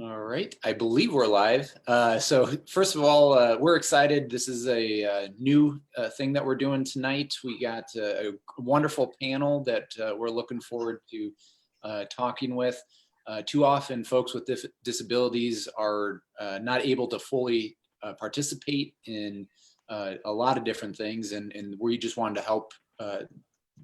All right, I believe we're live. So first of all, we're excited. This is a new thing that we're doing tonight. We got a wonderful panel that we're looking forward to talking with. Too often folks with disabilities are not able to fully participate in a lot of different things, and we just wanted to help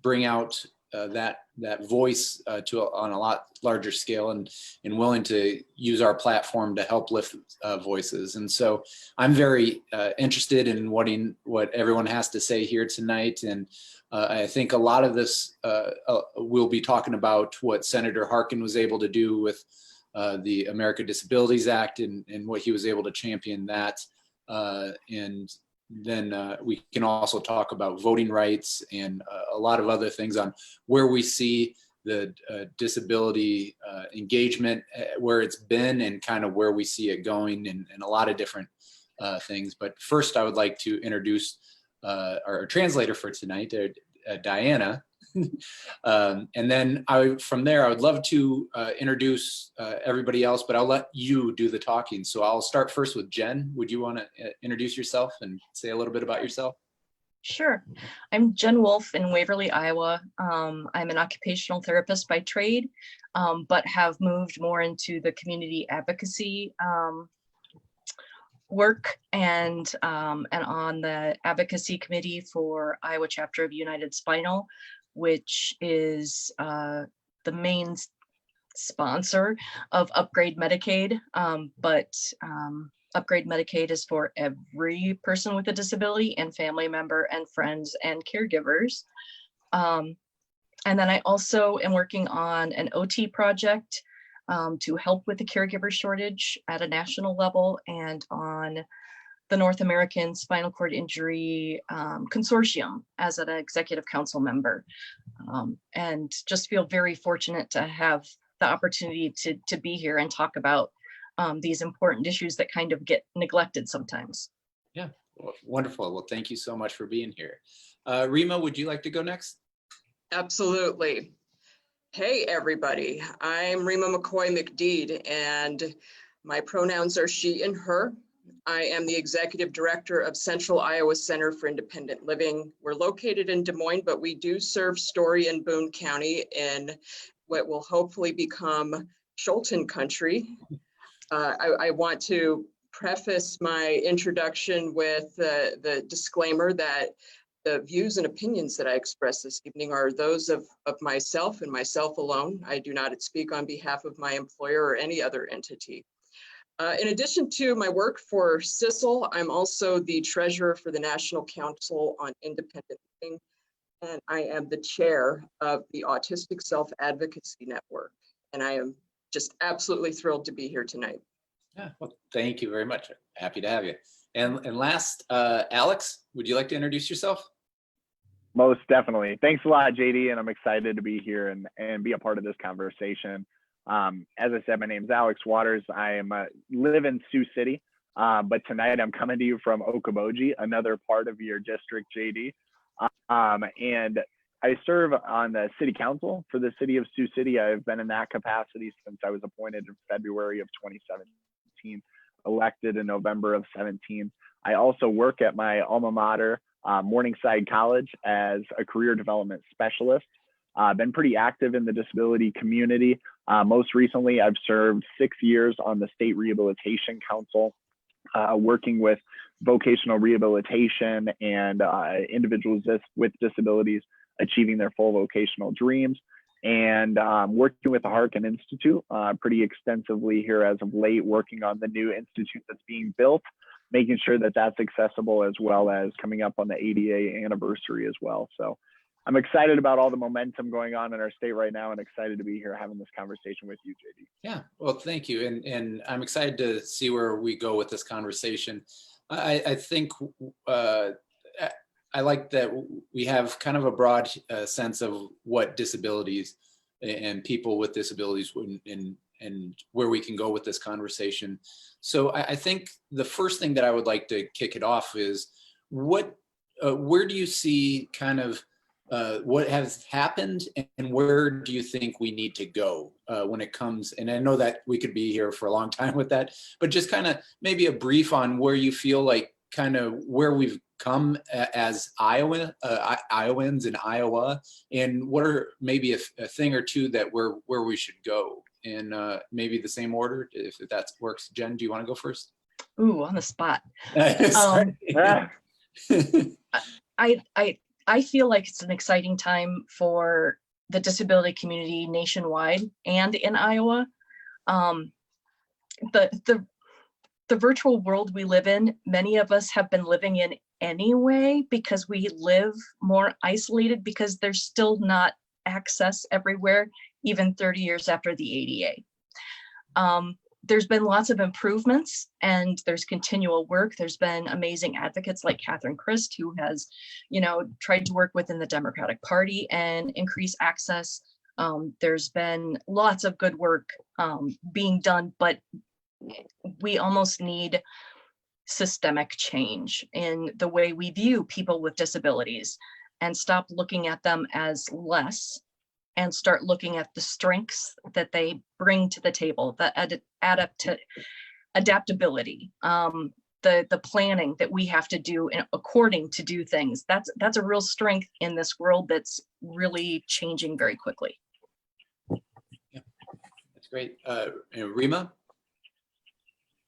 bring out that voice on a lot larger scale, and willing to use our platform to help lift voices. And so I'm very interested in what everyone has to say here tonight. And I think a lot of this we'll be talking about what Senator Harkin was able to do with the America Disabilities Act and what he was able to champion that. And then we can also talk about voting rights and a lot of other things on where we see the disability engagement, where it's been, and kind of where we see it going, and a lot of different things. But first, I would like to introduce our translator for tonight, Diana. And then from there, I would love to introduce everybody else, but I'll let you do the talking. So I'll start first with Jen. Would you want to introduce yourself and say a little bit about yourself? Sure. I'm Jenn Wolff in Waverly, Iowa. I'm an occupational therapist by trade, but have moved more into the community advocacy work, and on the advocacy committee for Iowa chapter of United Spinal, which is the main sponsor of Upgrade Medicaid. But Upgrade Medicaid is for every person with a disability and family member and friends and caregivers. And then I also am working on an OT project to help with the caregiver shortage at a national level, and on the North American Spinal Cord Injury Consortium as an executive council member. And just feel very fortunate to have the opportunity to be here and talk about these important issues that kind of get neglected sometimes. Yeah, well, wonderful. Well, thank you so much for being here. Rima, would you like to go next? Absolutely. Hey, everybody. I'm Reyma McCoy-McDeid, and my pronouns are she and her. I am the executive director of Central Iowa Center for Independent Living. We're located in Des Moines, but we do serve Story and Boone County in what will hopefully become Shoalton country. I want to preface my introduction with the disclaimer that the views and opinions that I express this evening are those of myself and myself alone. I do not speak on behalf of my employer or any other entity. In addition to my work for CISL, I'm also the treasurer for the National Council on Independent Living, and I am the chair of the Autistic Self-Advocacy Network. And I am just absolutely thrilled to be here tonight. Yeah, well, thank you very much. Happy to have you. And last, Alex, would you like to introduce yourself? Most definitely. Thanks a lot, JD, and I'm excited to be here and be a part of this conversation. As I said, my name is Alex Waters. I live in Sioux City, but tonight I'm coming to you from Okoboji, another part of your district, JD. And I serve on the city council for the city of Sioux City. I've been in that capacity since I was appointed in February of 2017, elected in November of 17. I also work at my alma mater, Morningside College, as a career development specialist. I've been pretty active in the disability community. Most recently, I've served 6 years on the State Rehabilitation Council, working with vocational rehabilitation and individuals with disabilities achieving their full vocational dreams, and working with the Harkin Institute pretty extensively here as of late, working on the new institute that's being built, making sure that that's accessible, as well as coming up on the ADA anniversary as well. So I'm excited about all the momentum going on in our state right now, and excited to be here having this conversation with you, JD. Yeah, well, thank you. And I'm excited to see where we go with this conversation. I think I like that we have kind of a broad sense of what disabilities and people with disabilities and where we can go with this conversation. So I think the first thing that I would like to kick it off is where do you see kind of what has happened and where do you think we need to go when it comes, and I know that we could be here for a long time with that, but just kind of maybe a brief on where you feel like kind of where we've come as Iowans in Iowa, and what are maybe a thing or two that where we should go in maybe the same order, if that works. Jen, do you want to go first? Ooh, on the spot. Sorry. I feel like it's an exciting time for the disability community nationwide and in Iowa. The virtual world we live in, many of us have been living in anyway, because we live more isolated, because there's still not access everywhere, even 30 years after the ADA. There's been lots of improvements and there's continual work. There's been amazing advocates like Cathy Christ, who has, tried to work within the Democratic Party and increase access. There's been lots of good work being done, but we almost need systemic change in the way we view people with disabilities, and stop looking at them as less and start looking at the strengths that they bring to the table, the adaptability, the planning that we have to do according to do things. That's a real strength in this world that's really changing very quickly. Yeah, that's great. Rima?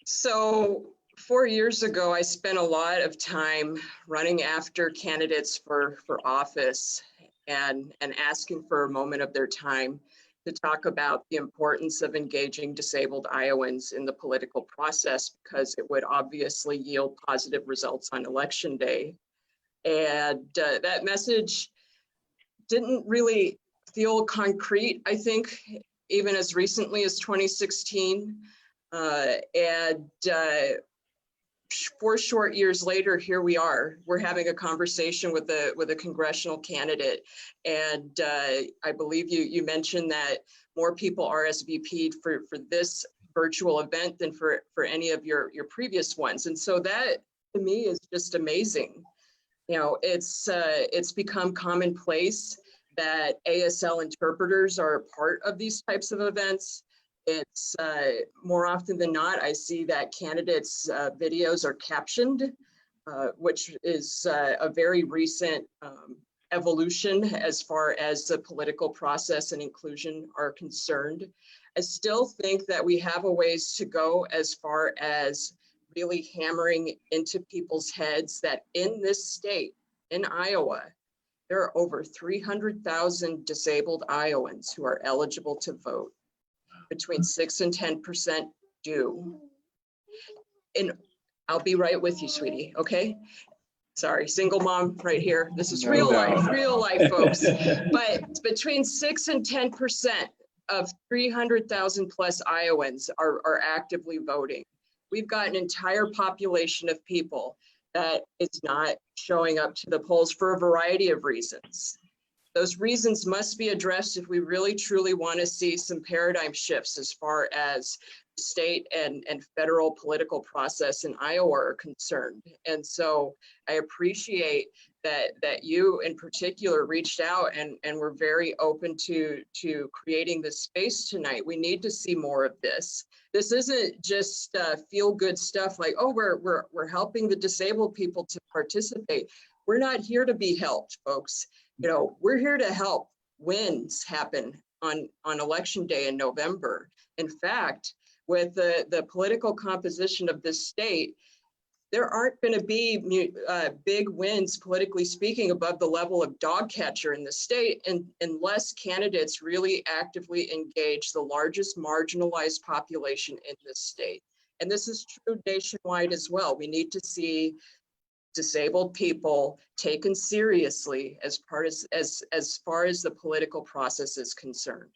So 4 years ago, I spent a lot of time running after candidates for office and asking for a moment of their time to talk about the importance of engaging disabled Iowans in the political process, because it would obviously yield positive results on election day. And that message didn't really feel concrete, I think, even as recently as 2016. 4 short years later, here we are. We're having a conversation with a congressional candidate, and I believe you mentioned that more people RSVP'd for this virtual event than for any of your previous ones, and so that to me is just amazing. It's become commonplace that ASL interpreters are a part of these types of events. It's more often than not, I see that candidates' videos are captioned, which is a very recent evolution as far as the political process and inclusion are concerned. I still think that we have a ways to go as far as really hammering into people's heads that in this state, in Iowa, there are over 300,000 disabled Iowans who are eligible to vote. Between 6 and 10% do. And I'll be right with you, sweetie, okay? Sorry, single mom right here. This is real life, folks. But between 6 and 10% of 300,000 plus Iowans are actively voting. We've got an entire population of people that is not showing up to the polls for a variety of reasons. Those reasons must be addressed if we really truly want to see some paradigm shifts as far as state and federal political process in Iowa are concerned. And so I appreciate that you in particular reached out and were very open to creating this space tonight. We need to see more of this. This isn't just feel good stuff like, oh, we're helping the disabled people to participate. We're not here to be helped, folks. We're here to help wins happen on election day in November. In fact, with the political composition of this state, there aren't going to be big wins, politically speaking, above the level of dog catcher in the state, unless candidates really actively engage the largest marginalized population in this state. And this is true nationwide as well. We need to see disabled people taken seriously as far as the political process is concerned.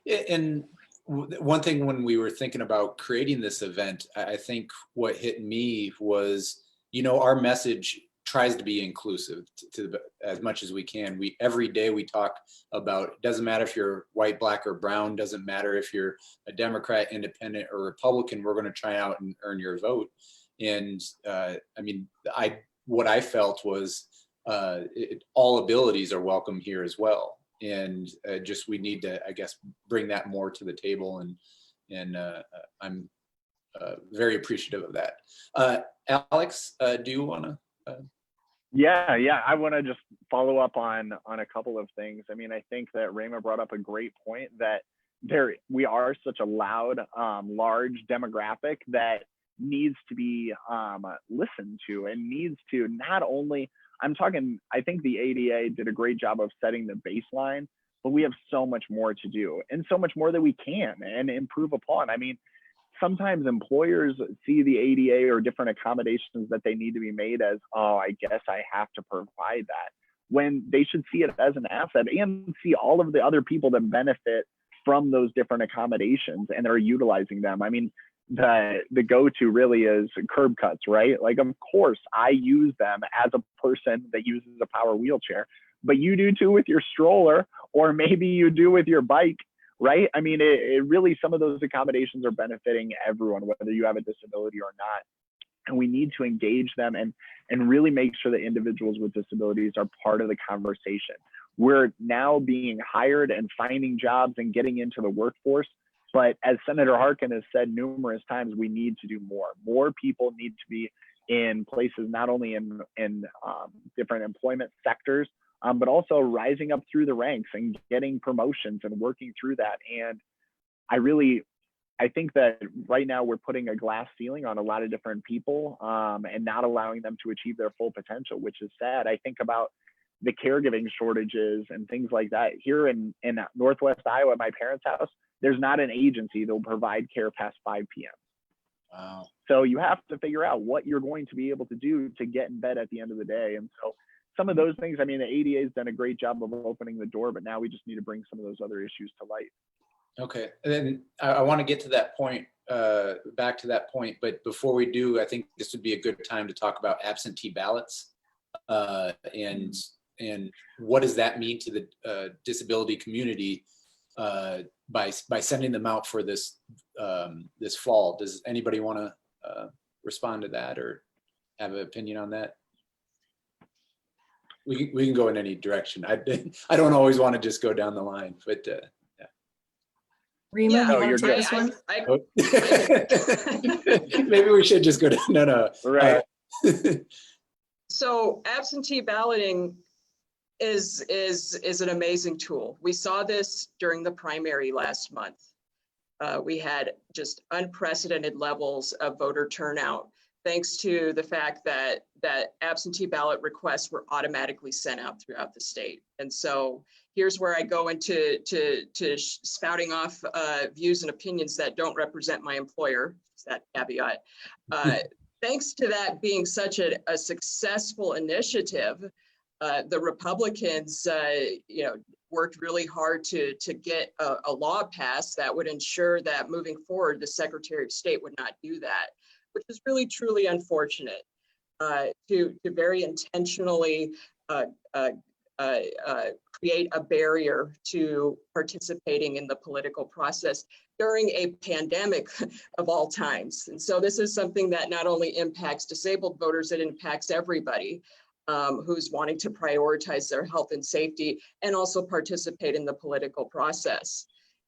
And one thing when we were thinking about creating this event, I think what hit me was, our message tries to be inclusive to as much as we can. Every day we talk about, it doesn't matter if you're white, black, or brown, doesn't matter if you're a Democrat, independent, or Republican, we're going to try out and earn your vote. And what I felt was all abilities are welcome here as well. And just we need to, I guess, bring that more to the table. And I'm very appreciative of that. Alex, do you want to? Yeah. I want to just follow up on a couple of things. I mean, I think that Reyma brought up a great point that we are such a loud, large demographic that needs to be listened to and needs to not only, I think the ADA did a great job of setting the baseline, but we have so much more to do and so much more that we can and improve upon. I mean, sometimes employers see the ADA or different accommodations that they need to be made as, oh, I guess I have to provide that, when they should see it as an asset and see all of the other people that benefit from those different accommodations and are utilizing them. I mean, the go-to really is curb cuts, right? Like, of course, I use them as a person that uses a power wheelchair, but you do too with your stroller, or maybe you do with your bike, right? I mean, it really, some of those accommodations are benefiting everyone, whether you have a disability or not. And we need to engage them and really make sure that individuals with disabilities are part of the conversation. We're now being hired and finding jobs and getting into the workforce. But as Senator Harkin has said numerous times, we need to do more. More people need to be in places, not only in different employment sectors, but also rising up through the ranks and getting promotions and working through that. And I think that right now we're putting a glass ceiling on a lot of different people and not allowing them to achieve their full potential, which is sad. I think about the caregiving shortages and things like that. Here in Northwest Iowa, at my parents' house, there's not an agency that will provide care past 5 p.m. Wow. So you have to figure out what you're going to be able to do to get in bed at the end of the day. And so some of those things, I mean, the ADA has done a great job of opening the door, but now we just need to bring some of those other issues to light. Okay, and then I want to get to that point, back to that point, but before we do, I think this would be a good time to talk about absentee ballots and what does that mean to the disability community by sending them out for this this fall. Does anybody want to respond to that or have an opinion on that? We can go in any direction. I don't always want to just go down the line, but Rima, Yeah, you Oh, want you're to take good. this one? maybe we should just go down. No. Right. So absentee balloting is an amazing tool. We saw this during the primary last month. We had just unprecedented levels of voter turnout, thanks to the fact that absentee ballot requests were automatically sent out throughout the state. And so here's where I go into spouting off views and opinions that don't represent my employer. It's that caveat. Thanks to that being such a successful initiative, the Republicans, worked really hard to get a law passed that would ensure that moving forward, the Secretary of State would not do that, which is really truly unfortunate. To very intentionally create a barrier to participating in the political process during a pandemic of all times. And so this is something that not only impacts disabled voters, it impacts everybody who's wanting to prioritize their health and safety and also participate in the political process.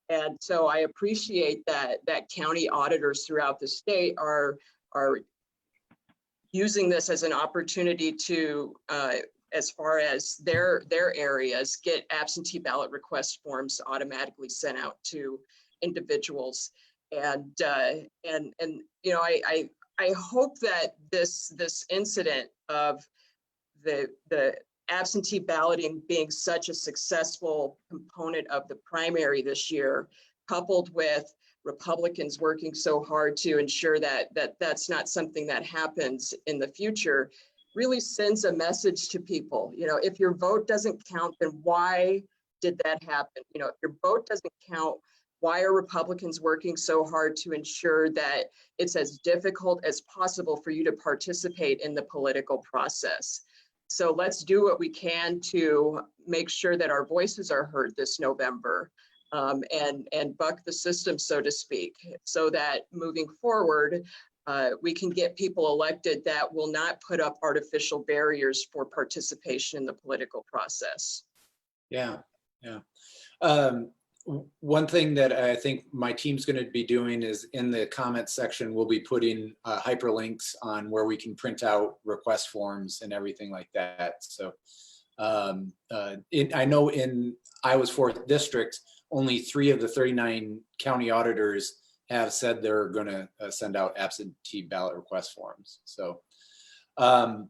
And so I appreciate that county auditors throughout the state are using this as an opportunity to, as far as their areas, get absentee ballot request forms automatically sent out to individuals. And I hope that this incident of the absentee balloting being such a successful component of the primary this year, coupled with Republicans working so hard to ensure that that's not something that happens in the future, really sends a message to people. If your vote doesn't count, then why did that happen? If your vote doesn't count, why are Republicans working so hard to ensure that it's as difficult as possible for you to participate in the political process? So let's do what we can to make sure that our voices are heard this November. And buck the system, so to speak, so that moving forward, we can get people elected that will not put up artificial barriers for participation in the political process. Yeah, yeah. One thing that I think my team's going to be doing is in the comment section, we'll be putting hyperlinks on where we can print out request forms and everything like that. So I know in Iowa's 4th district, only 3 of the 39 county auditors have said they're going to send out absentee ballot request forms. So I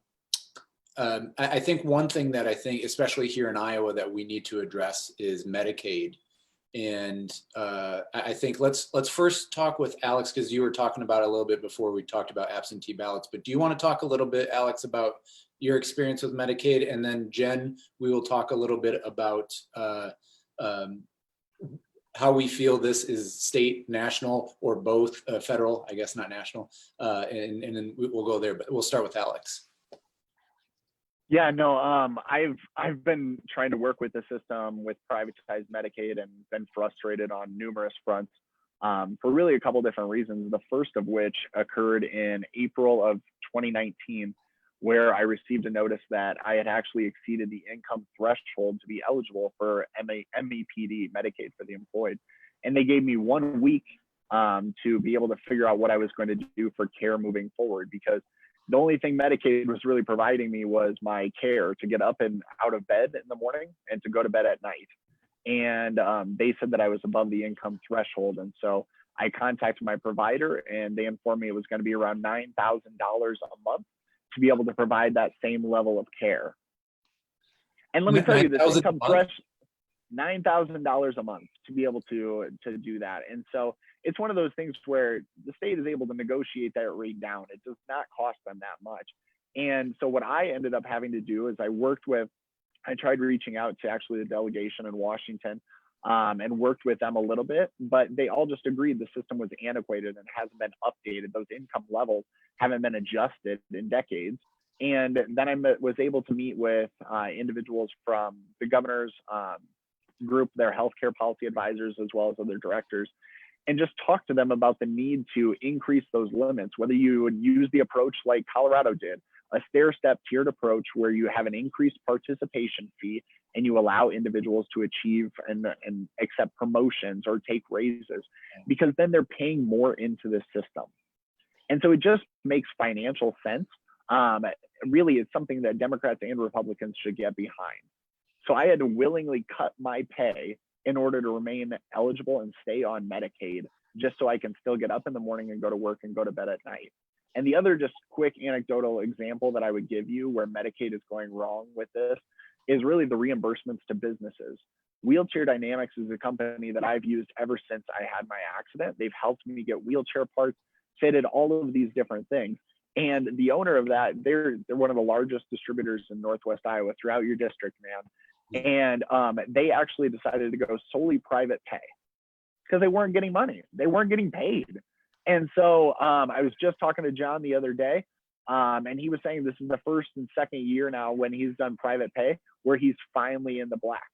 think one thing that I think, especially here in Iowa, that we need to address is Medicaid. And I think let's first talk with Alex, because you were talking about it a little bit before we talked about absentee ballots. But do you want to talk a little bit, Alex, about your experience with Medicaid? And then Jen, we will talk a little bit about how we feel this is state, national, or both, federal, I guess not national. And then we'll go there, but we'll start with Alex. Yeah, no, I've been trying to work with the system with privatized Medicaid and been frustrated on numerous fronts for really a couple different reasons. The first of which occurred in April of 2019, where I received a notice that I had actually exceeded the income threshold to be eligible for MEPD, Medicaid for the employed. And they gave me 1 week to be able to figure out what I was going to do for care moving forward, because the only thing Medicaid was really providing me was my care to get up and out of bed in the morning and to go to bed at night. And they said that I was above the income threshold. And so I contacted my provider and they informed me it was going to be around $9,000 a month to be able to provide that same level of care. And let me tell you, this income threshold, $9,000 a month to be able to do that. And so it's one of those things where the state is able to negotiate that rate down. It does not cost them that much. And so what I ended up having to do is I tried reaching out to actually the delegation in Washington and worked with them a little bit, but they all just agreed the system was antiquated and hasn't been updated. Those income levels haven't been adjusted in decades. And then I was able to meet with individuals from the governor's group, their healthcare policy advisors, as well as other directors, and just talk to them about the need to increase those limits, whether you would use the approach like Colorado did, a stair-step tiered approach where you have an increased participation fee and you allow individuals to achieve and accept promotions or take raises, because then they're paying more into the system. And so it just makes financial sense. Really, it's something that Democrats and Republicans should get behind. So I had to willingly cut my pay in order to remain eligible and stay on Medicaid, just so I can still get up in the morning and go to work and go to bed at night. And the other just quick anecdotal example that I would give you where Medicaid is going wrong with this is really the reimbursements to businesses. Wheelchair Dynamics is a company that I've used ever since I had my accident. They've helped me get wheelchair parts fitted, all of these different things. And the owner of that, they're one of the largest distributors in Northwest Iowa, throughout your district, man. And they actually decided to go solely private pay because they weren't getting money. They weren't getting paid. And so I was just talking to John the other day, and he was saying this is the first and second year now when he's done private pay where he's finally in the black,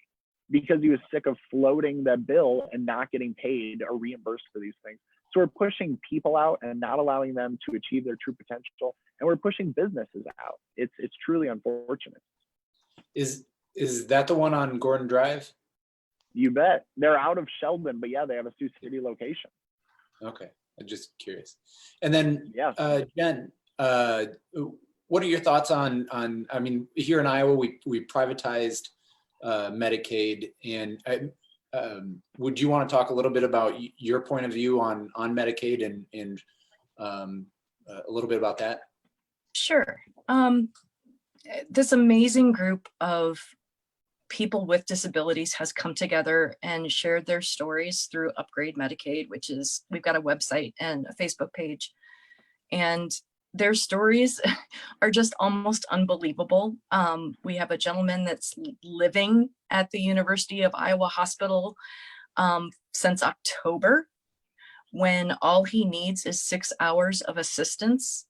because he was sick of floating the bill and not getting paid or reimbursed for these things. So we're pushing people out and not allowing them to achieve their true potential, and we're pushing businesses out. It's truly unfortunate. Is that the one on Gordon Drive? You bet. They're out of Sheldon, but yeah, they have a Sioux City location. Okay, I'm just curious. And then, yeah, Jen, what are your thoughts on? I mean, here in Iowa, we privatized Medicaid, and would you want to talk a little bit about your point of view on Medicaid and a little bit about that? Sure. This amazing group of people with disabilities has come together and shared their stories through Upgrade Medicaid, which is, we've got a website and a Facebook page, and their stories are just almost unbelievable. We have a gentleman that's living at the University of Iowa Hospital since October, when all he needs is 6 hours of assistance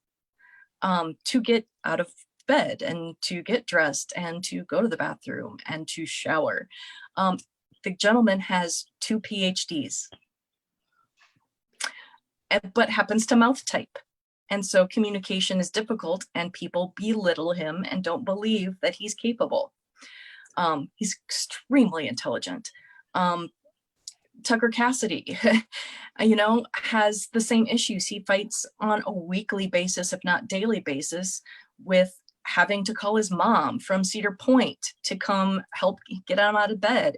to get out of bed and to get dressed and to go to the bathroom and to shower. The gentleman has 2 PhDs, but happens to mouth type And so communication is difficult and people belittle him and don't believe that he's capable. He's extremely intelligent. Tucker Cassidy, has the same issues. He fights on a weekly basis, if not daily basis, with having to call his mom from Cedar Point to come help get him out of bed.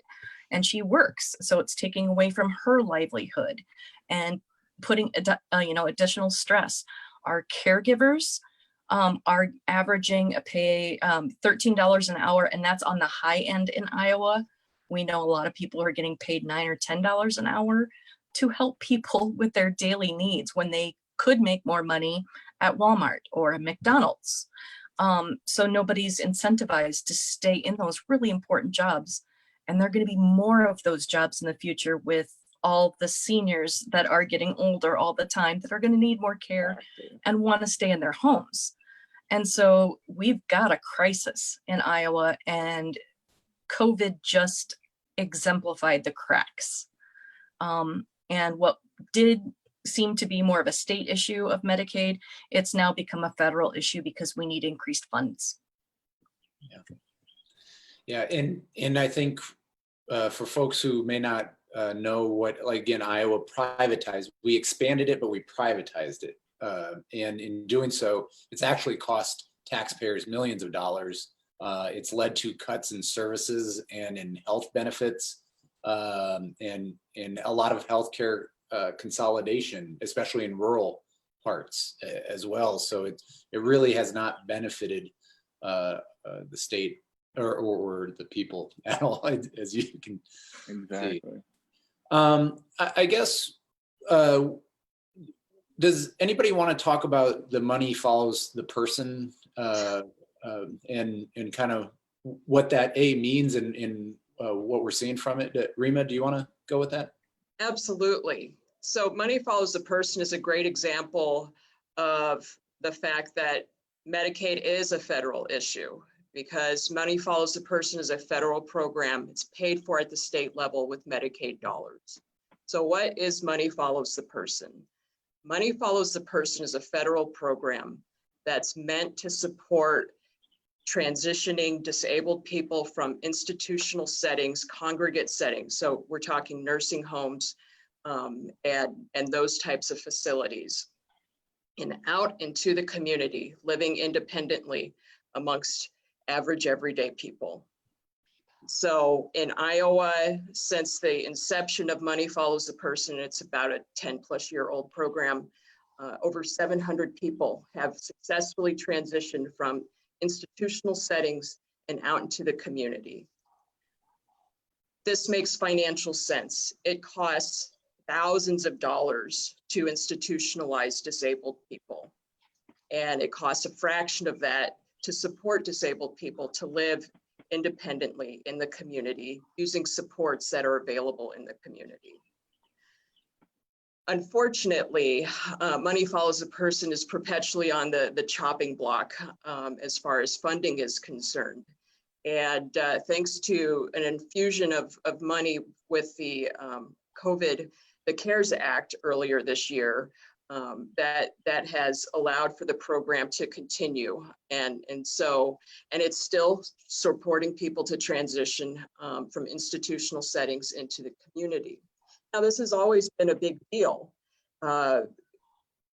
And she works, so it's taking away from her livelihood and putting additional stress. Our caregivers are averaging a pay $13 an hour, and that's on the high end in Iowa. We know a lot of people are getting paid $9 or $10 an hour to help people with their daily needs when they could make more money at Walmart or at McDonald's. So nobody's incentivized to stay in those really important jobs. And there are going to be more of those jobs in the future with all the seniors that are getting older all the time that are going to need more care and want to stay in their homes. And so we've got a crisis in Iowa, and COVID just exemplified the cracks. And what did seem to be more of a state issue of Medicaid, it's now become a federal issue because we need increased funds. Yeah, and I think for folks who may not know what, like, again, Iowa privatized, we expanded it, but we privatized it. And in doing so, it's actually cost taxpayers millions of dollars. It's led to cuts in services and in health benefits, and a lot of healthcare consolidation, especially in rural parts as well. So it really has not benefited the state or the people at all, as you can see. I guess, does anybody want to talk about the money follows the person, and kind of what that means and what we're seeing from it? Rima, do you want to go with that? Absolutely. So money follows the person is a great example of the fact that Medicaid is a federal issue, because money follows the person is a federal program. It's paid for at the state level with Medicaid dollars. So what is money follows the person? Money follows the person is a federal program that's meant to support transitioning disabled people from institutional settings, congregate settings. So we're talking nursing homes and those types of facilities, and out into the community, living independently amongst average everyday people. So in Iowa, since the inception of Money Follows the Person, it's about a 10-plus-year-old program, over 700 people have successfully transitioned from institutional settings and out into the community. This makes financial sense. It costs thousands of dollars to institutionalize disabled people, and it costs a fraction of that to support disabled people to live independently in the community using supports that are available in the community. Unfortunately, Money Follows the Person is perpetually on the chopping block as far as funding is concerned. And thanks to an infusion of money with the the CARES Act earlier this year, that has allowed for the program to continue. And it's still supporting people to transition from institutional settings into the community. Now, this has always been a big deal.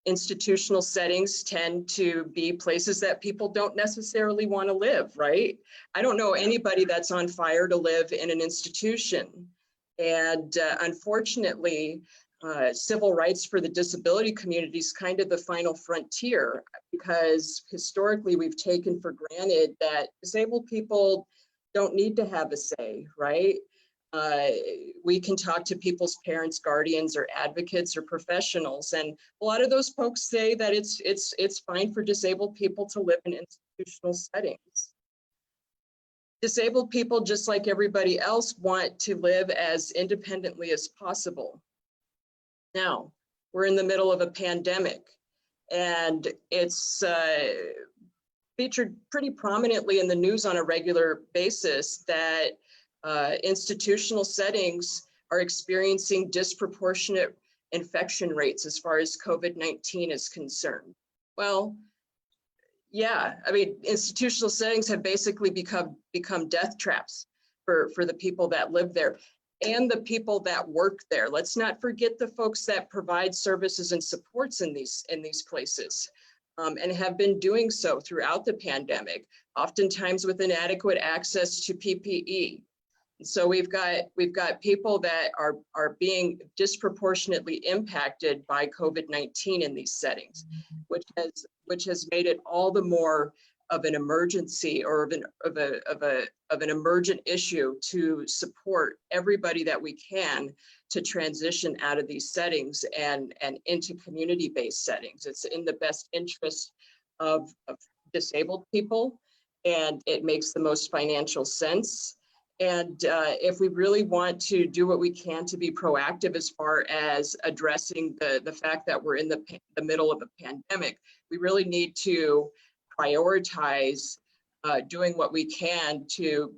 Institutional settings tend to be places that people don't necessarily want to live, right? I don't know anybody that's on fire to live in an institution. And unfortunately, civil rights for the disability community is kind of the final frontier, because historically we've taken for granted that disabled people don't need to have a say, right? We can talk to people's parents, guardians, or advocates or professionals, and a lot of those folks say that it's fine for disabled people to live in institutional settings. Disabled people, just like everybody else, want to live as independently as possible. Now, we're in the middle of a pandemic, and it's featured pretty prominently in the news on a regular basis that institutional settings are experiencing disproportionate infection rates as far as COVID-19 is concerned. Well, yeah, I mean, institutional settings have basically become death traps for the people that live there and the people that work there. Let's not forget the folks that provide services and supports in these places, and have been doing so throughout the pandemic, oftentimes with inadequate access to PPE. So we've got people that are being disproportionately impacted by COVID-19 in these settings, which has made it all the more of an emergency or of an emergent issue to support everybody that we can to transition out of these settings and into community-based settings. It's in the best interest of disabled people, and it makes the most financial sense. And if we really want to do what we can to be proactive as far as addressing the fact that we're in the middle of a pandemic, we really need to prioritize doing what we can to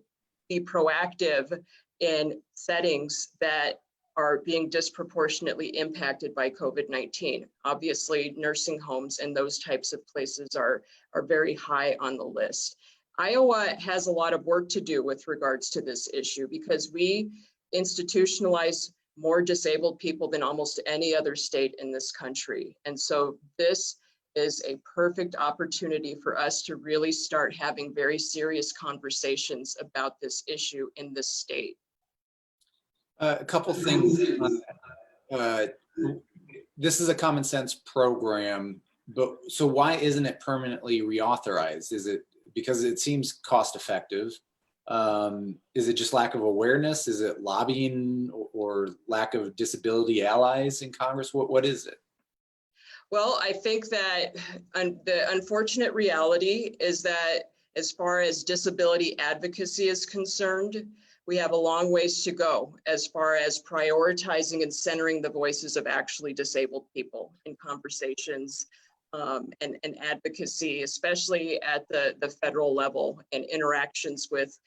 be proactive in settings that are being disproportionately impacted by COVID-19. Obviously, nursing homes and those types of places are very high on the list. Iowa has a lot of work to do with regards to this issue because we institutionalize more disabled people than almost any other state in this country. And so this is a perfect opportunity for us to really start having very serious conversations about this issue in this state. A couple things. This is a common sense program, but so why isn't it permanently reauthorized? Is it because it seems cost effective? Is it just lack of awareness? Is it lobbying or lack of disability allies in Congress? What is it? Well, I think that the unfortunate reality is that as far as disability advocacy is concerned, we have a long ways to go as far as prioritizing and centering the voices of actually disabled people in conversations and advocacy, especially at the federal level and interactions with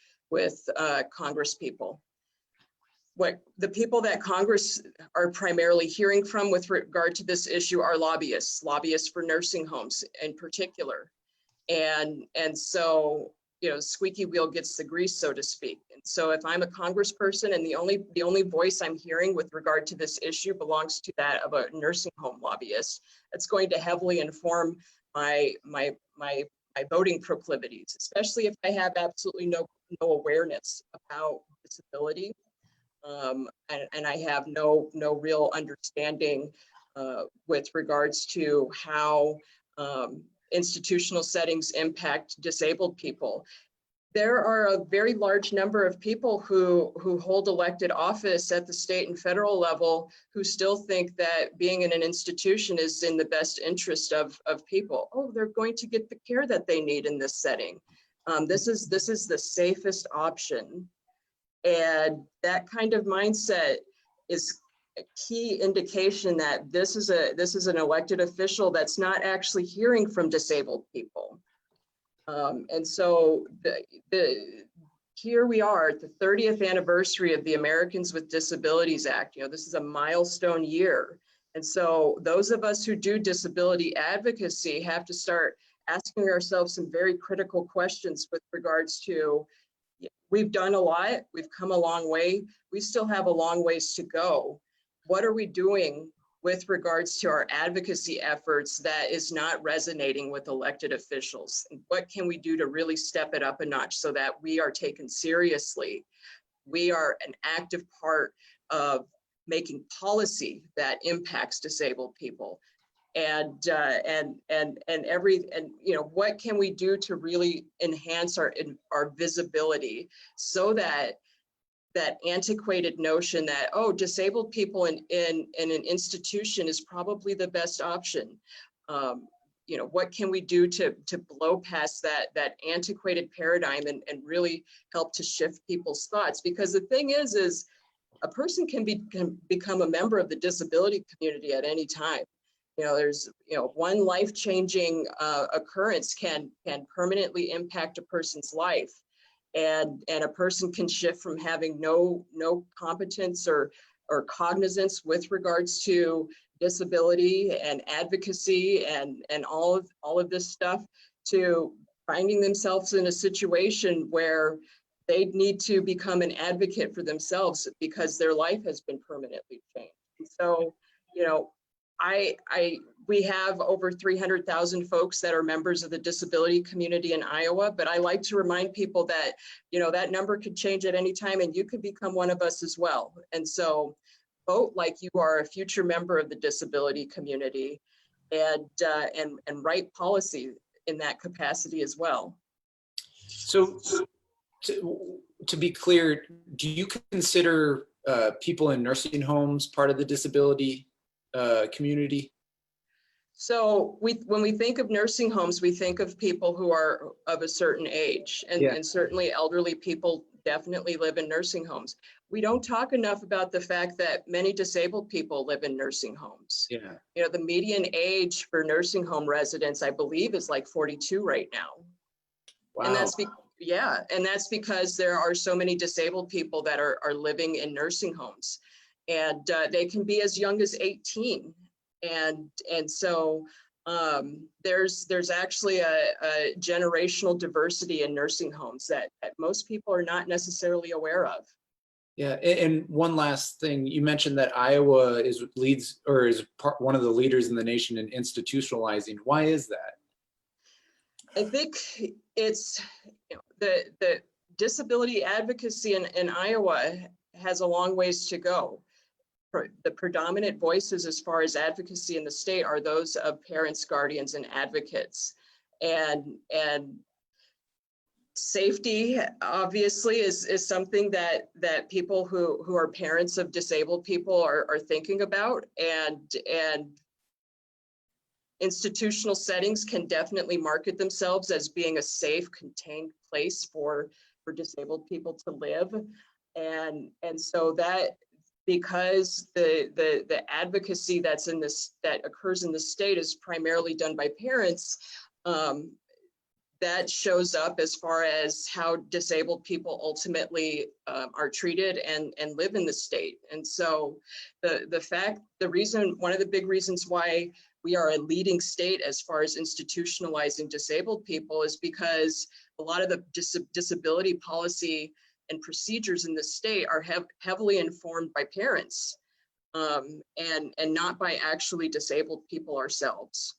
Congress people. What the people that Congress are primarily hearing from with regard to this issue are lobbyists for nursing homes in particular. And so, you know, squeaky wheel gets the grease, so to speak. And so if I'm a congressperson and the only voice I'm hearing with regard to this issue belongs to that of a nursing home lobbyist, that's going to heavily inform my voting proclivities, especially if I have absolutely no awareness about disability. And I have no real understanding with regards to how institutional settings impact disabled people. There are a very large number of people who hold elected office at the state and federal level who still think that being in an institution is in the best interest of people. Oh, they're going to get the care that they need in this setting. This is the safest option. And that kind of mindset is a key indication that this is an elected official that's not actually hearing from disabled people. And so here we are at the 30th anniversary of the Americans with Disabilities Act. You know, this is a milestone year. And so those of us who do disability advocacy have to start asking ourselves some very critical questions with regards to, we've done a lot, we've come a long way, we still have a long ways to go. What are we doing with regards to our advocacy efforts that is not resonating with elected officials? And what can we do to really step it up a notch so that we are taken seriously? We are an active part of making policy that impacts disabled people. And you know, what can we do to really enhance our visibility so that that antiquated notion that, oh, disabled people in an institution is probably the best option. You know, what can we do to blow past that antiquated paradigm and really help to shift people's thoughts? Because the thing is a person can become a member of the disability community at any time. You know, there's, you know, one life-changing occurrence can permanently impact a person's life. And a person can shift from having no competence or cognizance with regards to disability and advocacy and all of this stuff to finding themselves in a situation where they need to become an advocate for themselves because their life has been permanently changed. So, you know, we have over 300,000 folks that are members of the disability community in Iowa, but I like to remind people that, you know, that number could change at any time and you could become one of us as well. And so vote like you are a future member of the disability community and write policy in that capacity as well. So to be clear, do you consider people in nursing homes part of the disability community? So when we think of nursing homes, we think of people who are of a certain age, and certainly elderly people definitely live in nursing homes. We don't talk enough about the fact that many disabled people live in nursing homes. Yeah. You know, the median age for nursing home residents, I believe, is like 42 right now. Wow. And that's because there are so many disabled people that are living in nursing homes, and they can be as young as 18. And so there's actually a generational diversity in nursing homes that most people are not necessarily aware of. Yeah, and one last thing, you mentioned that Iowa is one of the leaders in the nation in institutionalizing. Why is that? I think it's, you know, the disability advocacy in Iowa has a long ways to go. The predominant voices as far as advocacy in the state are those of parents, guardians, and advocates. And safety obviously is something that people who are parents of disabled people are thinking about, and institutional settings can definitely market themselves as being a safe, contained place for disabled people to live. And so that, because the advocacy that occurs in the state is primarily done by parents, that shows up as far as how disabled people ultimately are treated and live in the state. And so one of the big reasons why we are a leading state as far as institutionalizing disabled people is because a lot of the disability policy and procedures in the state are heavily informed by parents and not by actually disabled people ourselves.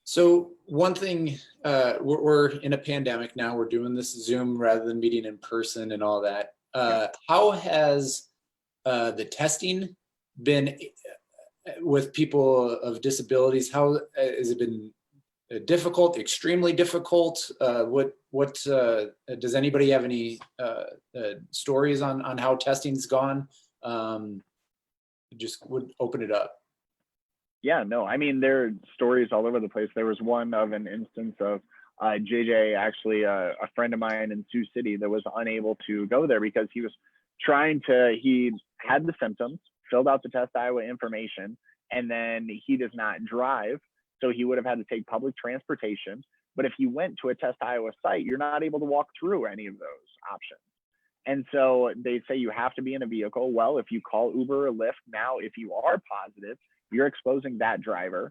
So one thing, we're in a pandemic now, we're doing this Zoom rather than meeting in person and all that. How has the testing been with people of disabilities? How has it been difficult, extremely difficult? What does anybody have any stories on how testing's gone? Just would open it up. Yeah, no, I mean, there are stories all over the place. There was one of an instance of JJ, actually a friend of mine in Sioux City, that was unable to go there because he had the symptoms, filled out the Test Iowa information, and then he does not drive. So he would have had to take public transportation. But if he went to a Test Iowa site, you're not able to walk through any of those options. And so they say you have to be in a vehicle. Well, if you call Uber or Lyft now, if you are positive, you're exposing that driver.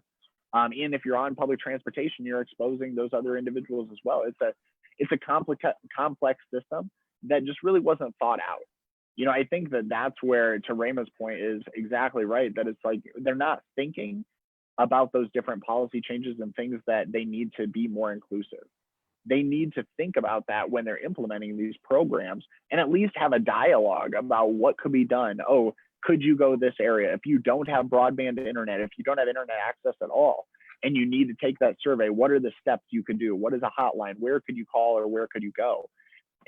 And if you're on public transportation, you're exposing those other individuals as well. It's a complex system that just really wasn't thought out. You know, I think that's where, to Reyma's point, is exactly right, that it's like they're not thinking about those different policy changes and things that they need to be more inclusive. They need to think about that when they're implementing these programs, and at least have a dialogue about what could be done. Oh, could you go this area? If you don't have broadband internet, if you don't have internet access at all, and you need to take that survey, what are the steps you could do? What is a hotline? Where could you call, or where could you go?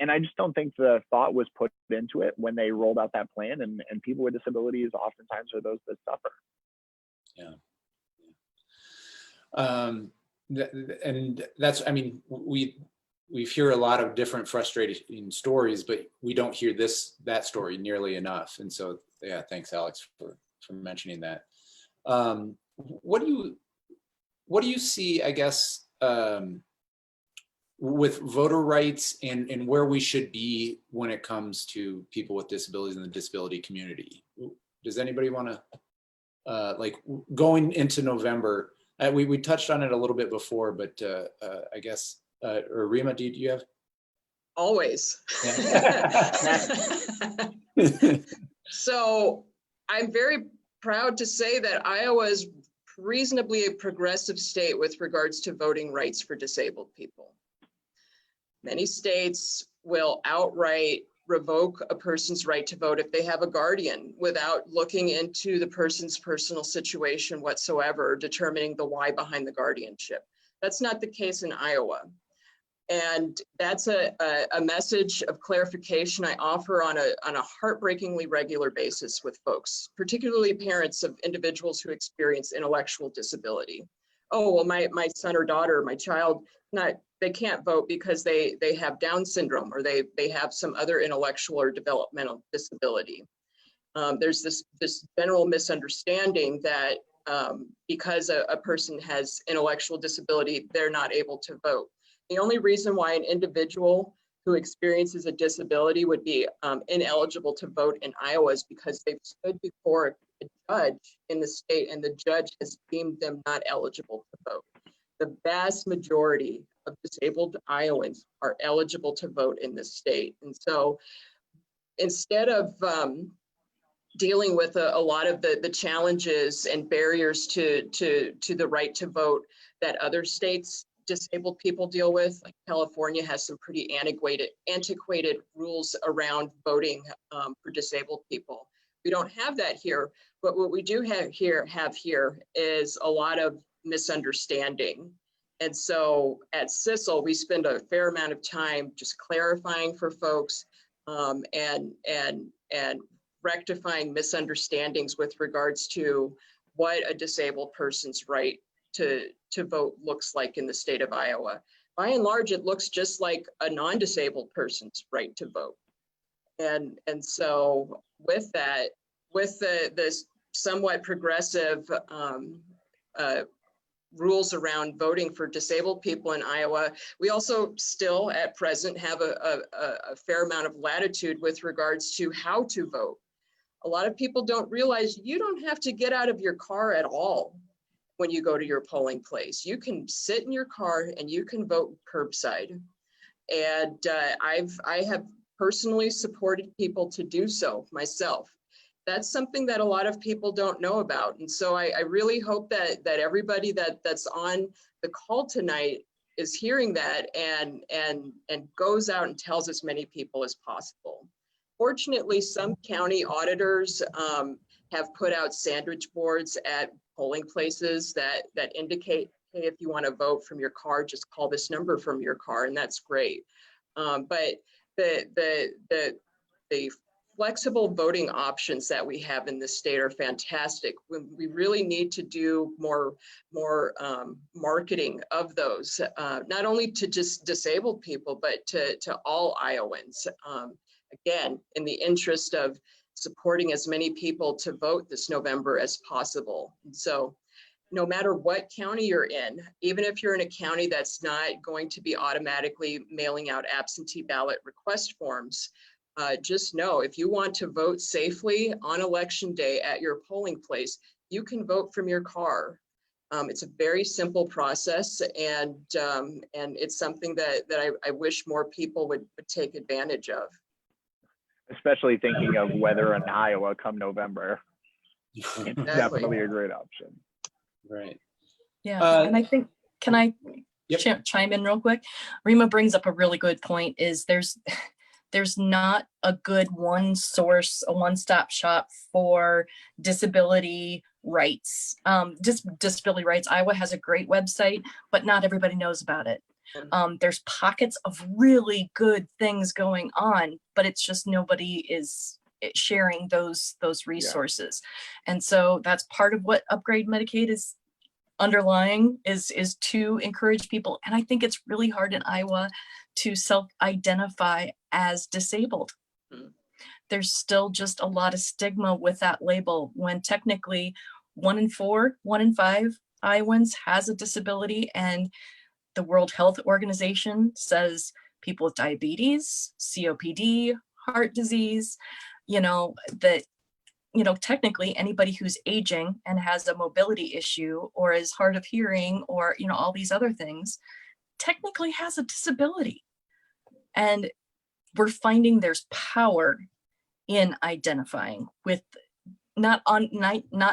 And I just don't think the thought was put into it when they rolled out that plan, and people with disabilities oftentimes are those that suffer. Yeah. And that's, I mean, we hear a lot of different frustrating stories, but we don't hear that story nearly enough. And so, yeah, thanks, Alex, for mentioning that. What do you see, I guess, with voter rights and where we should be when it comes to people with disabilities in the disability community? Does anybody want to like going into November, we touched on it a little bit before, but I guess, or Rima, do you have? Always. Yeah. So I'm very proud to say that Iowa is reasonably a progressive state with regards to voting rights for disabled people. Many states will outright revoke a person's right to vote if they have a guardian without looking into the person's personal situation whatsoever, determining the why behind the guardianship. That's not the case in Iowa. And that's a message of clarification I offer on a heartbreakingly regular basis with folks, particularly parents of individuals who experience intellectual disability. Oh, well, my son or daughter, my child, they can't vote because they have Down syndrome or they have some other intellectual or developmental disability. There's this general misunderstanding that because a person has intellectual disability, they're not able to vote. The only reason why an individual who experiences a disability would be ineligible to vote in Iowa is because they've stood before a judge in the state and the judge has deemed them not eligible to vote. The vast majority of disabled Iowans are eligible to vote in this state. And so instead of dealing with a lot of the challenges and barriers to the right to vote that other states disabled people deal with, like California has some pretty antiquated rules around voting for disabled people. We don't have that here, but what we do have here is a lot of misunderstanding. And so at CISL, we spend a fair amount of time just clarifying for folks and rectifying misunderstandings with regards to what a disabled person's right to vote looks like in the state of Iowa. By and large, it looks just like a non-disabled person's right to vote. And so with that, with the somewhat progressive rules around voting for disabled people in Iowa, we also still at present have a fair amount of latitude with regards to how to vote. A lot of people don't realize you don't have to get out of your car at all when you go to your polling place. You can sit in your car and you can vote curbside. And I have personally supported people to do so myself. That's something that a lot of people don't know about. And so I really hope that everybody that's on the call tonight is hearing that and goes out and tells as many people as possible. Fortunately, some county auditors have put out sandwich boards at polling places that indicate, hey, if you want to vote from your car, just call this number from your car, and that's great. But the flexible voting options that we have in this state are fantastic. We really need to do more marketing of those, not only to just disabled people, but to all Iowans. Again, in the interest of supporting as many people to vote this November as possible. And so no matter what county you're in, even if you're in a county that's not going to be automatically mailing out absentee ballot request forms, just know if you want to vote safely on election day at your polling place, you can vote from your car. It's a very simple process, and it's something that I wish more people would take advantage of. Especially thinking of weather in Iowa come November. It's definitely a great option. Right. Yeah, and I think, can I Yep. chime in real quick? Rima brings up a really good point, is there's not a good one source, a one-stop shop for disability rights. Disability rights, Iowa has a great website, but not everybody knows about it. There's pockets of really good things going on, but it's just nobody is sharing those resources. Yeah. And so that's part of what Upgrade Medicaid is underlying, is to encourage people. And I think it's really hard in Iowa to self-identify as disabled. There's still just a lot of stigma with that label, when technically 1 in 4, 1 in 5 Iowans has a disability, and the World Health Organization says people with diabetes, COPD, heart disease, that technically anybody who's aging and has a mobility issue or is hard of hearing or, all these other things, technically has a disability. And we're finding there's power in identifying with not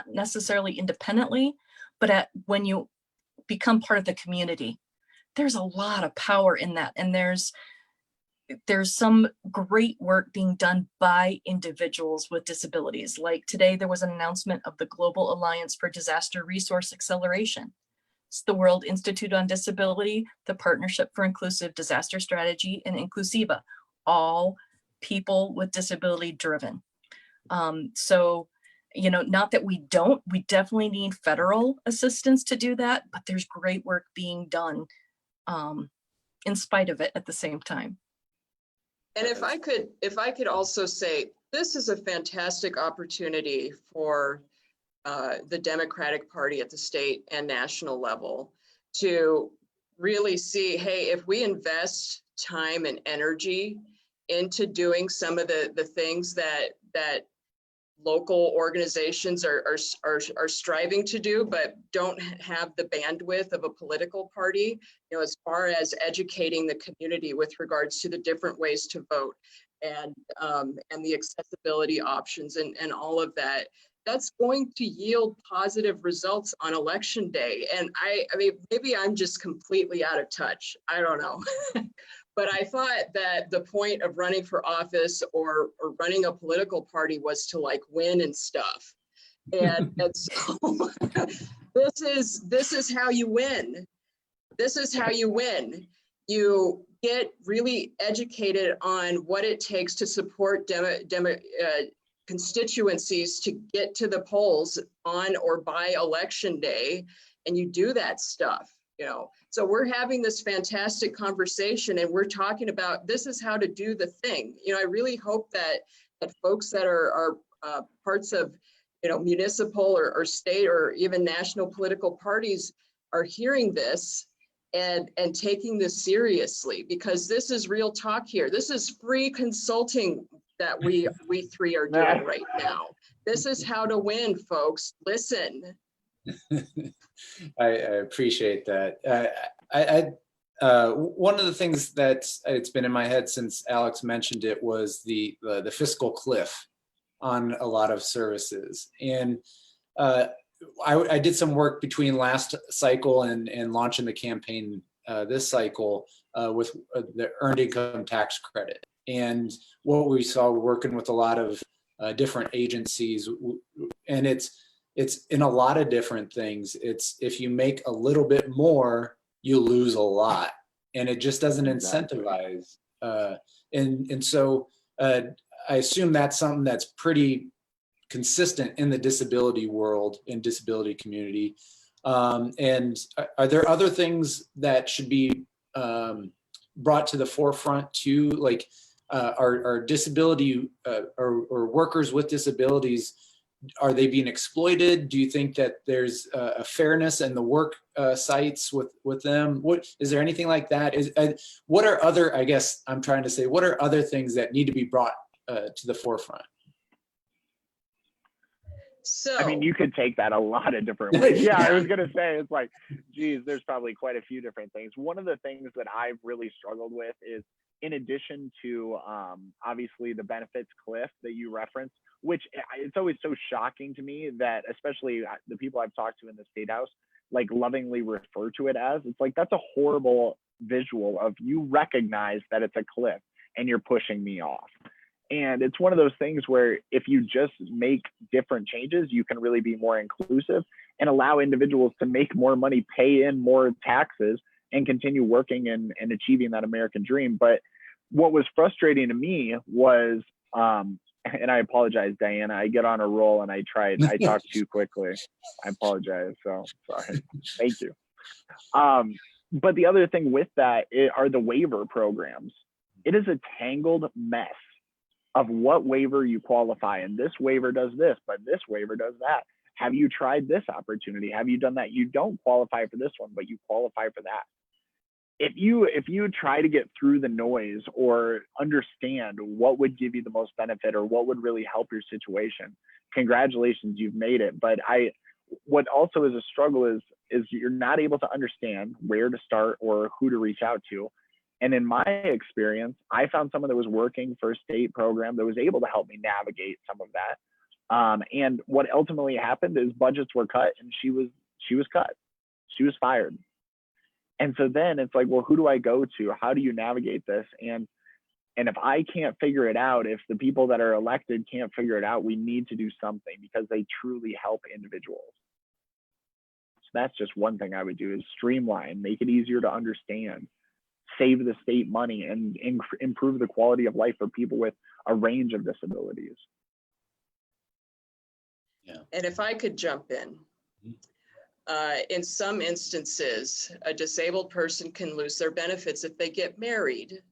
necessarily independently, but when you become part of the community, there's a lot of power in that. And there's some great work being done by individuals with disabilities. Like today, there was an announcement of the Global Alliance for Disaster Resource Acceleration. It's the World Institute on Disability, the Partnership for Inclusive Disaster Strategy, and Inclusiva, all people with disability driven. So, not that we definitely need federal assistance to do that, but there's great work being done in spite of it at the same time. And if I could also say, this is a fantastic opportunity for the Democratic Party at the state and national level to really see, hey, if we invest time and energy into doing some of the things that local organizations are striving to do, but don't have the bandwidth of a political party, as far as educating the community with regards to the different ways to vote and the accessibility options and all of that, that's going to yield positive results on election day. And I mean, maybe I'm just completely out of touch. I don't know. But I thought that the point of running for office or running a political party was to like win and stuff. And so this is how you win. This is how you win. You get really educated on what it takes to support constituencies to get to the polls on or by election day, and you do that stuff. So we're having this fantastic conversation and we're talking about this is how to do the thing. I really hope that folks that are parts of, municipal or state or even national political parties are hearing this and taking this seriously, because this is real talk here. This is free consulting that we three are doing right now. This is how to win, folks. Listen. I appreciate that. One of the things that it's been in my head since Alex mentioned it was the fiscal cliff on a lot of services. And I did some work between last cycle and launching the campaign this cycle with the earned income tax credit. And what we saw working with a lot of different agencies, and it's in a lot of different things. It's if you make a little bit more, you lose a lot, and it just doesn't incentivize. And so I assume that's something that's pretty consistent in the disability world and disability community. And are there other things that should be brought to the forefront too? Like are disability or workers with disabilities, are they being exploited? Do you think that there's a fairness in the work sites with them? What is there anything like that? What are other, I guess I'm trying to say, what are other things that need to be brought to the forefront? So I mean, you could take that a lot of different ways. Yeah, I was gonna say, it's like, geez, there's probably quite a few different things. One of the things that I've really struggled with is, in addition to obviously the benefits cliff that you referenced, which it's always so shocking to me that especially the people I've talked to in the State House, like lovingly refer to it as, it's like, that's a horrible visual of you recognize that it's a cliff and you're pushing me off. And it's one of those things where if you just make different changes, you can really be more inclusive and allow individuals to make more money, pay in more taxes, and continue working and achieving that American dream. But what was frustrating to me was, and I apologize, Diana, I get on a roll and I talk too quickly. I apologize, so sorry. Thank you. But the other thing with that are the waiver programs. It is a tangled mess of what waiver you qualify. And this waiver does this, but this waiver does that. Have you tried this opportunity? Have you done that? You don't qualify for this one, but you qualify for that. If you try to get through the noise or understand what would give you the most benefit or what would really help your situation, congratulations, you've made it. But what also is a struggle is you're not able to understand where to start or who to reach out to. And in my experience, I found someone that was working for a state program that was able to help me navigate some of that. And what ultimately happened is budgets were cut, and she was cut. She was fired. And so then it's like, well, who do I go to? How do you navigate this? And if I can't figure it out, if the people that are elected can't figure it out, we need to do something, because they truly help individuals. So that's just one thing I would do, is streamline, make it easier to understand, save the state money, and improve the quality of life for people with a range of disabilities. Yeah. And if I could jump in some instances, a disabled person can lose their benefits if they get married.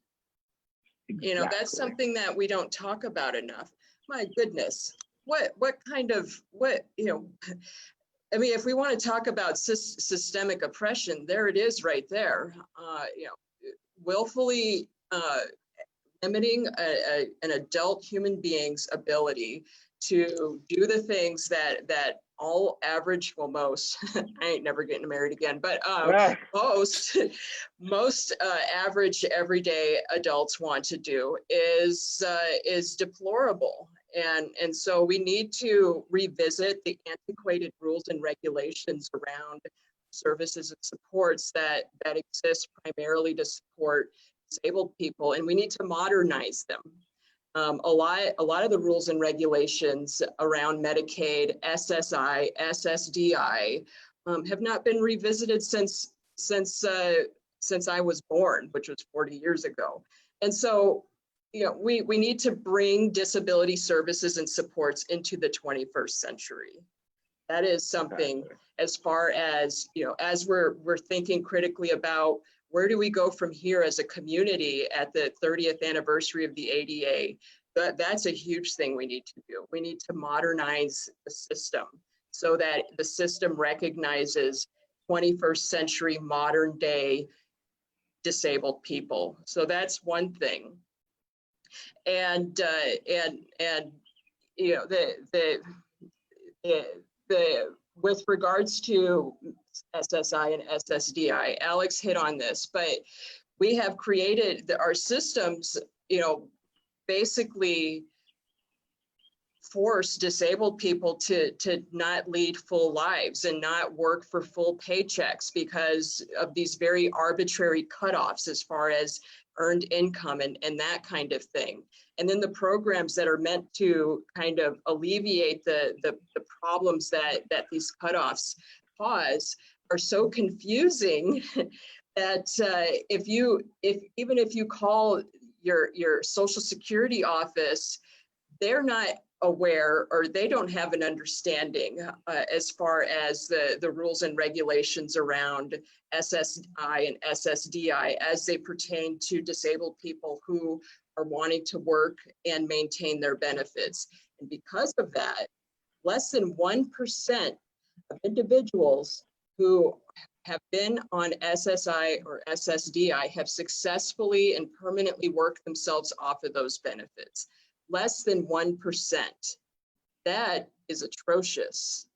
Exactly. You know, that's something that we don't talk about enough. My goodness, what kind of, you know, I mean, if we want to talk about systemic oppression, there it is right there. You know, willfully limiting an adult human being's ability to do the things that all average, well, most, I ain't never getting married again, but most average everyday adults want to do is deplorable. And so we need to revisit the antiquated rules and regulations around services and supports that exist primarily to support disabled people, and we need to modernize them. A lot of the rules and regulations around Medicaid, SSI, SSDI have not been revisited since I was born, which was 40 years ago. And so, you know, we need to bring disability services and supports into the 21st century. That is something, as far as, you know, as we're thinking critically about where do we go from here as a community at the 30th anniversary of the ADA? That's a huge thing we need to do. We need to modernize the system so that the system recognizes 21st century modern day disabled people. So that's one thing. And you know, the with regards to SSI and SSDI, Alex hit on this, but we have created our systems, you know, basically force disabled people to not lead full lives and not work for full paychecks because of these very arbitrary cutoffs as far as earned income and that kind of thing. And then the programs that are meant to kind of alleviate the problems that these cutoffs cause are so confusing that even if you call your Social Security office, they're not aware, or they don't have an understanding as far as the rules and regulations around SSI and SSDI as they pertain to disabled people who are wanting to work and maintain their benefits. And because of that, less than 1% of individuals who have been on SSI or SSDI have successfully and permanently worked themselves off of those benefits. Less than 1%. That is atrocious.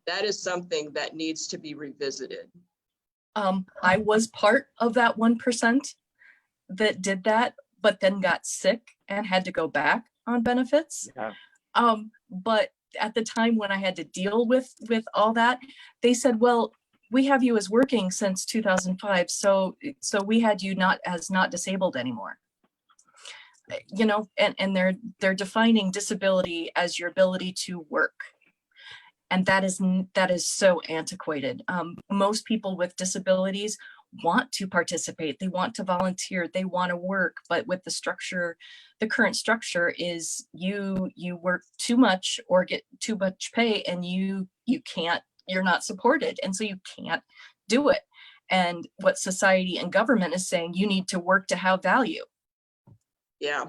That is something that needs to be revisited. I was part of that 1% that did that, but then got sick and had to go back on benefits. Yeah. But at the time when I had to deal with all that, they said, well, we have you as working since 2005, so we had you not disabled anymore. You know, and they're defining disability as your ability to work, and that is so antiquated. Most people with disabilities want to participate, they want to volunteer, they want to work, but with the current structure is you work too much or get too much pay, and you're not supported, and so you can't do it. And what society and government is saying, you need to work to have value. Yeah.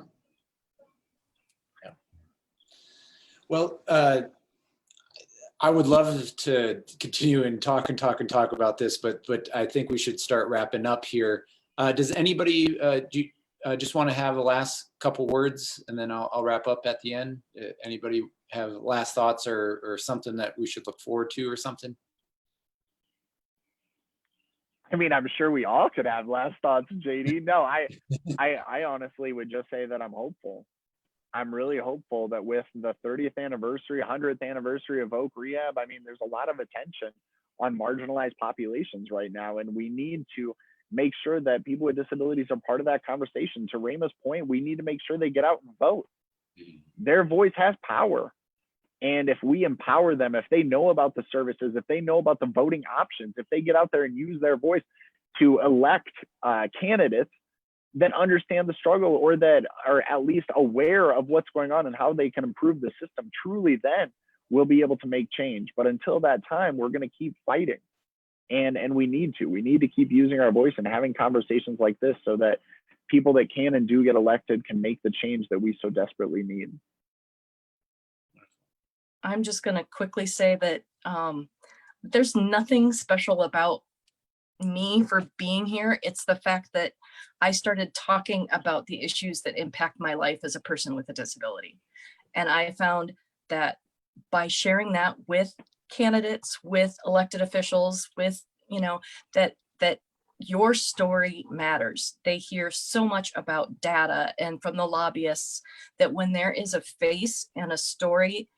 Well, I would love to continue and talk about this, but I think we should start wrapping up here. Does anybody do you, just want to have a last couple words, and then I'll wrap up at the end? Anybody have last thoughts or something that we should look forward to or something? I mean, I'm sure we all could have last thoughts, JD. No, I honestly would just say that I'm hopeful. I'm really hopeful that with the 30th anniversary, 100th anniversary of Oak Rehab, I mean, there's a lot of attention on marginalized populations right now, and we need to make sure that people with disabilities are part of that conversation. To Reyma's point, we need to make sure they get out and vote. Their voice has power. And if we empower them, if they know about the services, if they know about the voting options, if they get out there and use their voice to elect candidates that understand the struggle or that are at least aware of what's going on and how they can improve the system, truly then we'll be able to make change. But until that time, we're going to keep fighting. And we need to keep using our voice and having conversations like this so that people that can and do get elected can make the change that we so desperately need. I'm just going to quickly say that there's nothing special about me for being here. It's the fact that I started talking about the issues that impact my life as a person with a disability. And I found that by sharing that with candidates, with elected officials, with, you know, that your story matters. They hear so much about data and from the lobbyists that when there is a face and a story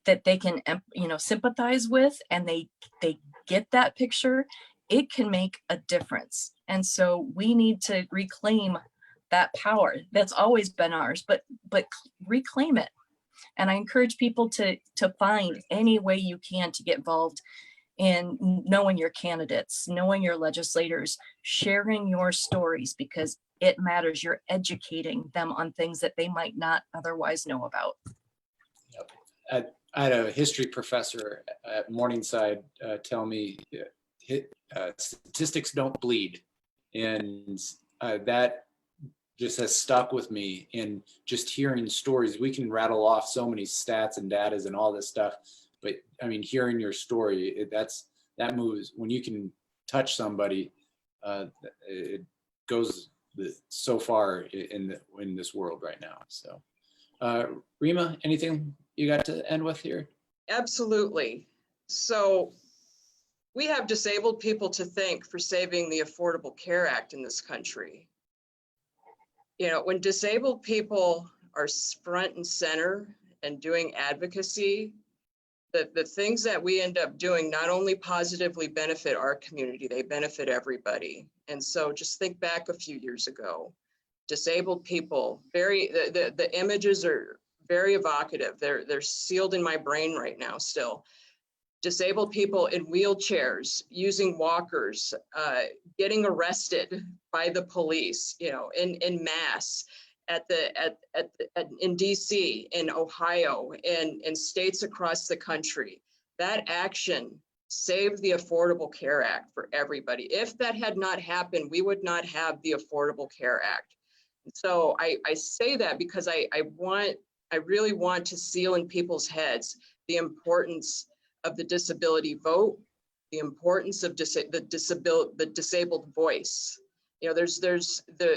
that they can, you know, sympathize with, and they get that picture, it can make a difference. And so we need to reclaim that power that's always been ours, but reclaim it. And I encourage people to find any way you can to get involved in knowing your candidates, knowing your legislators, sharing your stories, because it matters. You're educating them on things that they might not otherwise know about. I had a history professor at Morningside tell me statistics don't bleed. And that just has stuck with me. And just hearing stories, we can rattle off so many stats and datas and all this stuff. But I mean, hearing your story, that moves. When you can touch somebody, it goes so far in this world right now. So, Rima, anything you got to end with here? Absolutely. So we have disabled people to thank for saving the Affordable Care Act in this country. You know, when disabled people are front and center and doing advocacy, the things that we end up doing not only positively benefit our community, they benefit everybody. And so just think back a few years ago, disabled people, the images are very evocative. They're sealed in my brain right now still. Disabled people in wheelchairs, using walkers, getting arrested by the police, you know, in mass in DC, in Ohio, in states across the country. That action saved the Affordable Care Act for everybody. If that had not happened, we would not have the Affordable Care Act. So I say that because I really want to seal in people's heads the importance of the disability vote, the importance of the disabled voice. You know,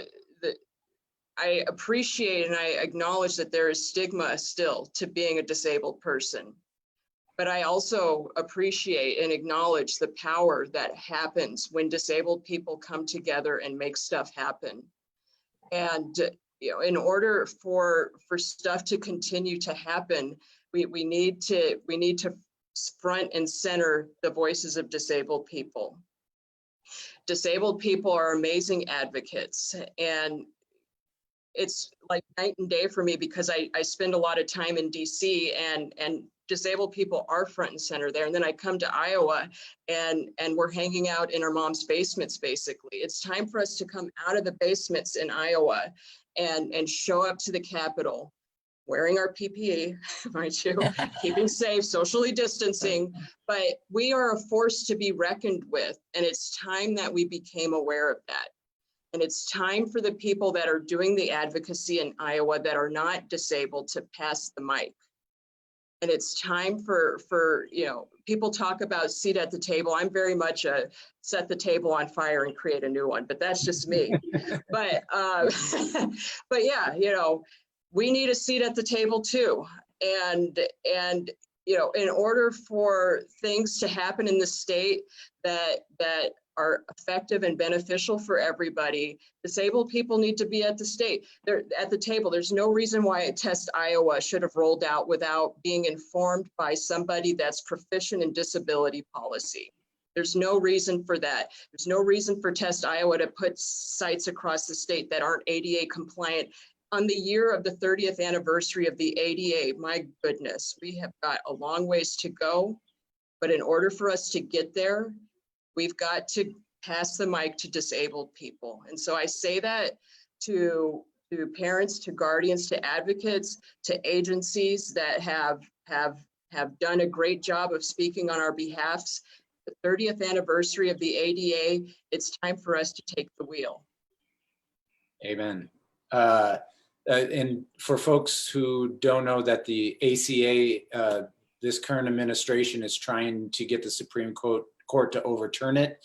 I appreciate and I acknowledge that there is stigma still to being a disabled person, but I also appreciate and acknowledge the power that happens when disabled people come together and make stuff happen. And you know, in order for stuff to continue to happen, we need to front and center the voices of disabled people. Disabled people are amazing advocates, and it's like night and day for me because I spend a lot of time in DC and disabled people are front and center there. And then I come to Iowa and we're hanging out in our mom's basements, basically. It's time for us to come out of the basements in Iowa and show up to the Capitol, wearing our PPE, mind you, keeping safe, socially distancing, but we are a force to be reckoned with. And it's time that we became aware of that. And it's time for the people that are doing the advocacy in Iowa that are not disabled to pass the mic. And it's time for you know, people talk about seat at the table. I'm very much a set the table on fire and create a new one, but that's just me. But yeah, you know, we need a seat at the table too. And you know, in order for things to happen in the state that are effective and beneficial for everybody, disabled people need to be at the table. There's no reason why a Test Iowa should have rolled out without being informed by somebody that's proficient in disability policy. There's no reason for that. There's no reason for Test Iowa to put sites across the state that aren't ADA compliant. On the year of the 30th anniversary of the ADA, my goodness, we have got a long ways to go. But in order for us to get there, we've got to pass the mic to disabled people. And so I say that to parents, to guardians, to advocates, to agencies that have done a great job of speaking on our behalfs. The 30th anniversary of the ADA, it's time for us to take the wheel. Amen. And for folks who don't know that the ACA, this current administration is trying to get the Supreme Court to overturn it.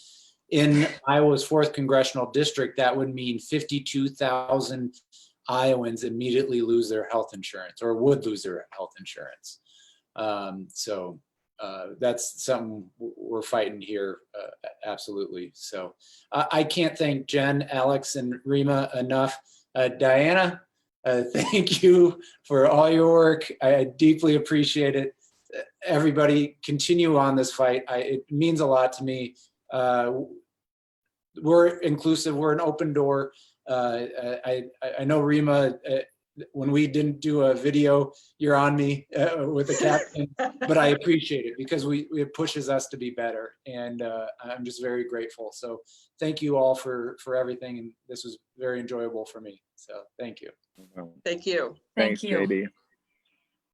In Iowa's 4th congressional district, that would mean 52,000 Iowans immediately lose their health insurance, or would lose their health insurance. So that's something we're fighting here, absolutely. So I can't thank Jenn, Alex, and Rima enough. Diana, thank you for all your work. I deeply appreciate it. Everybody continue on this fight. It means a lot to me. We're inclusive, we're an open door. I know Rima, when we didn't do a video, you're on me with the captain, but I appreciate it because it pushes us to be better. And I'm just very grateful. So thank you all for everything. And this was very enjoyable for me. So thank you. Thank you. Thanks, Thank you. JD.